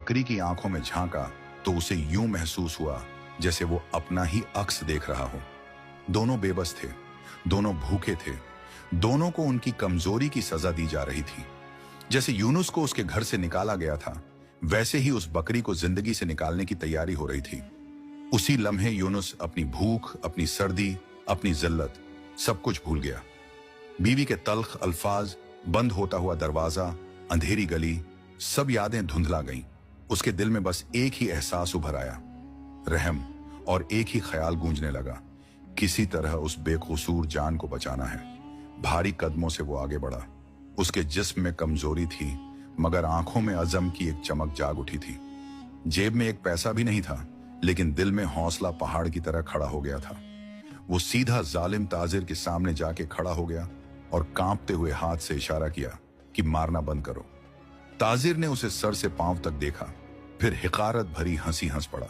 बकरी की आंखों में झांका तो उसे यूं महसूस हुआ जैसे वो अपना ही अक्स देख रहा हो। दोनों बेबस थे, दोनों भूखे थे, दोनों को उनकी कमजोरी की सजा दी जा रही थी। जैसे यूनुस को उसके घर से निकाला गया था, वैसे ही उस बकरी को जिंदगी से निकालने की तैयारी हो रही थी। उसी लम्हे यूनुस अपनी भूख, अपनी सर्दी, अपनी जिल्लत, सब कुछ भूल गया। बीवी के तल्ख अल्फाज, बंद होता हुआ दरवाजा, अंधेरी गली, सब यादें धुंधला गईं। उसके दिल में बस एक ही एहसास उभर आया, रहम, और एक ही ख्याल गूंजने लगा, किसी तरह उस बेकसूर जान को बचाना है। भारी कदमों से वो आगे बढ़ा। उसके जिस्म में कमजोरी थी, मगर आंखों में अज़म की एक चमक जाग उठी थी। जेब में एक पैसा भी नहीं था, लेकिन दिल में हौसला पहाड़ की तरह खड़ा हो गया था। वो सीधा जालिम ताजिर के सामने जाके खड़ा हो गया और कांपते हुए हाथ से इशारा किया कि मारना बंद करो। ताजिर ने उसे सर से पांव तक देखा, फिर हिकारत भरी हंसी हंस पड़ा।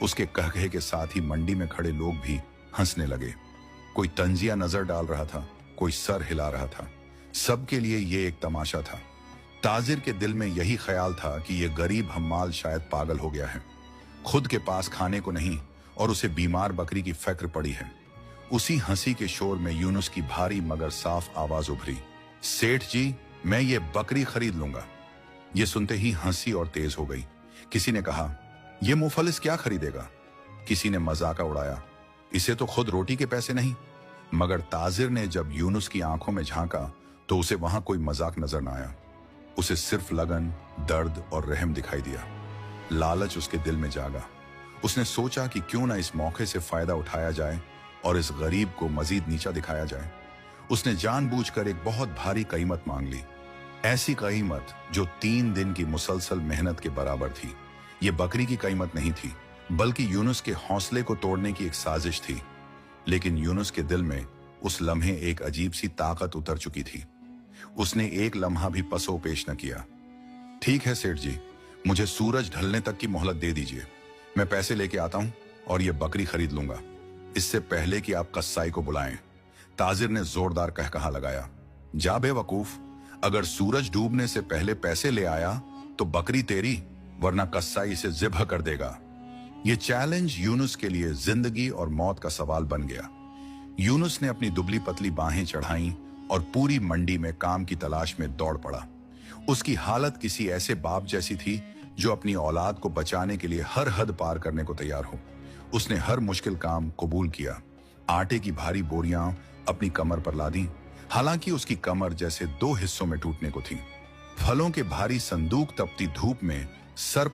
उसके कहकहे के साथ ही मंडी में खड़े लोग भी हंसने लगे। कोई तंजिया नजर डाल रहा था, कोई सर हिला रहा था। सबके लिए ये एक तमाशा था। ताजिर के दिल में यही ख्याल था कि ये गरीब हम्माल शायद पागल हो गया है, खुद के पास खाने को नहीं और उसे बीमार बकरी की फिक्र पड़ी है। उसी हंसी के शोर में यूनुस की भारी मगर साफ आवाज उभरी, सेठ जी, मैं ये बकरी खरीद लूंगा। ये सुनते ही हंसी और तेज हो गई। किसी ने कहा, ये मुफलिस क्या खरीदेगा? किसी ने मजाका उड़ाया, इसे तो खुद रोटी के पैसे नहीं। मगर ताजिर ने जब यूनुस की आंखों में झांका तो उसे वहां कोई मजाक नजर न आया। उसे सिर्फ लगन, दर्द और रहम दिखाई दिया। लालच उसके दिल में जागा। उसने सोचा कि क्यों ना इस मौके से फायदा उठाया जाए और इस गरीब को मजीद नीचा दिखाया जाए। उसने जानबूझकर एक बहुत भारी कीमत मांग ली, ऐसी कीमत जो 3 दिन की मुसलसल मेहनत के बराबर थी। ये बकरी की कीमत नहीं थी, बल्कि यूनुस के हौसले को तोड़ने की एक साजिश थी। लेकिन यूनुस के दिल में उस लम्हे एक अजीब सी ताकत उतर चुकी थी। उसने एक लम्हा भी पसो पेश न किया। ठीक है सेठ जी, मुझे सूरज ढलने तक की मोहलत दे दीजिए। मैं पैसे लेके आता हूं और ये बकरी खरीद लूंगा, इससे पहले कि आप कसाई को बुलाएं। ताजिर ने जोरदार कहकहा लगाया, जा बेवकूफ, अगर सूरज डूबने से पहले पैसे ले आया तो बकरी तेरी, वरना कसाई इसे ज़िब्ह कर देगा। ये चैलेंज यूनुस के लिए जिंदगी और मौत का सवाल बन गया। यूनुस ने अपनी दुबली पतली बाहें चढ़ाईं और पूरी मंडी में काम की तलाश में दौड़ पड़ा। उसकी हालत किसी ऐसे बाप जैसी थी जो अपनी औलाद को बचाने के लिए हर हद पार करने को तैयार हो। उसने हर मुश्किल काम कबूल किया। आटे की भारी बोरियां अपनी कमर पर लादी, हालांकि उसकी कमर जैसे 2 हिस्सों में टूटने को थी। फलों के भारी संदूक तपती धूप में सर